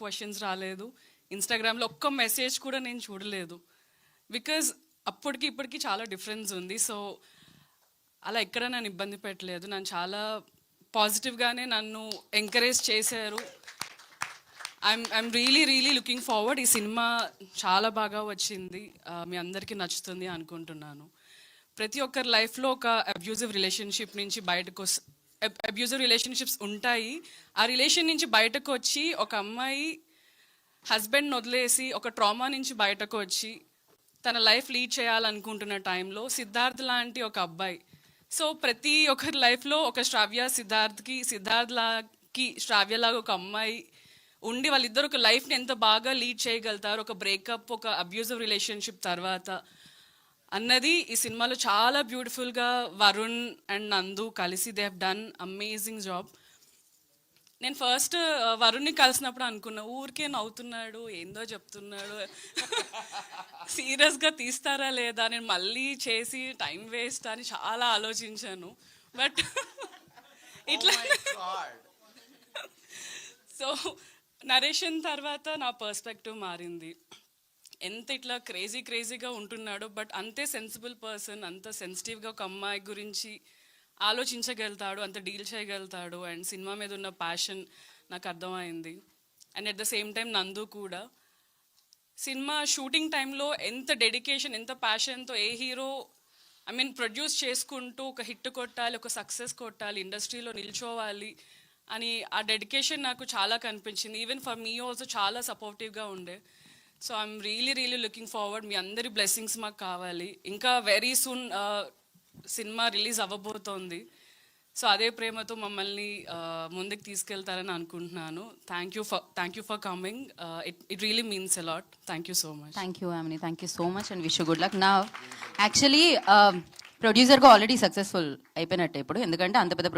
Questions రాలేదు, ఇన్స్టాగ్రామ్లో ఒక్క మెసేజ్ కూడా నేను చూడలేదు. బికాజ్ అప్పటికి ఇప్పటికి చాలా డిఫరెన్స్ ఉంది. సో అలా ఎక్కడ నన్ను ఇబ్బంది పెట్టలేదు. నన్ను చాలా పాజిటివ్గానే నన్ను ఎంకరేజ్ చేశారు. I'm really looking forward. ఈ సినిమా చాలా బాగా వచ్చింది, మీ అందరికీ నచ్చుతుంది అనుకుంటున్నాను. ప్రతి ఒక్కరి లైఫ్లో ఒక అబ్యూజివ్ రిలేషన్షిప్ నుంచి బయటకు అబ్యూజివ్ రిలేషన్షిప్స్ ఉంటాయి. ఆ రిలేషన్ నుంచి బయటకు వచ్చి ఒక అమ్మాయి హస్బెండ్ని వదిలేసి ఒక ట్రామా నుంచి బయటకు వచ్చి తన లైఫ్ లీడ్ చేయాలనుకుంటున్న టైంలో సిద్ధార్థ్ లాంటి ఒక అబ్బాయి. సో ప్రతి ఒక్కరి లైఫ్లో ఒక సిద్ధార్థ్కి శ్రావ్యలాగా ఒక అమ్మాయి ఉండి వాళ్ళిద్దరు ఒక లైఫ్ని ఎంత బాగా లీడ్ చేయగలుగుతారు ఒక బ్రేకప్, ఒక అబ్యూజివ్ రిలేషన్షిప్ తర్వాత అన్నది ఈ సినిమాలో చాలా బ్యూటిఫుల్గా వరుణ్ అండ్ నందు కలిసి they have done amazing job. నేను ఫస్ట్ వరుణ్ని కలిసినప్పుడు అనుకున్నా, ఊరికే నవ్వుతున్నాడు, ఏందో చెప్తున్నాడు, సీరియస్గా తీస్తారా లేదా, నేను మళ్ళీ చేసి టైం వేస్ట్ అని చాలా ఆలోచించాను. బట్ ఇట్లా సో నరేషన్ తర్వాత నా పర్స్పెక్టివ్ మారింది. ఎంత ఇట్లా క్రేజీగా ఉంటున్నాడో బట్ అంతే సెన్సిబుల్ పర్సన్, అంత సెన్సిటివ్గా ఒక అమ్మాయి గురించి ఆలోచించగలుగుతాడు, అంత డీల్ చేయగలుగుతాడు. అండ్ సినిమా మీద ఉన్న ప్యాషన్ నాకు అర్థమైంది. And at the same time నందు కూడా సినిమా షూటింగ్ టైంలో ఎంత డెడికేషన్, ఎంత ప్యాషన్తో ఏ హీరో ప్రొడ్యూస్ చేసుకుంటూ ఒక హిట్ కొట్టాలి, ఒక సక్సెస్ కొట్టాలి, ఇండస్ట్రీలో నిల్చోవాలి అని ఆ డెడికేషన్ నాకు చాలా కనిపించింది. ఈవెన్ ఫర్ మీ ఆల్సో చాలా సపోర్టివ్గా ఉండే. So I'm really looking forward. మీ అందరి బ్లెస్సింగ్స్ మాకు కావాలి. ఇంకా వెరీ సూన్ సినిమా రిలీజ్ అవ్వబోతోంది. సో అదే ప్రేమతో మమ్మల్ని ముందుకు తీసుకెళ్తారని అనుకుంటున్నాను. Thank you for coming. It really means a lot. Thank you so much. Thank you Yamini, thank you so much and wish you good luck. నా యాక్చువల్లీ ప్రొడ్యూసర్గా ఆల్రెడీ సక్సెస్ఫుల్ అయిపోయినట్టే ఇప్పుడు, ఎందుకంటే అంత పెద్ద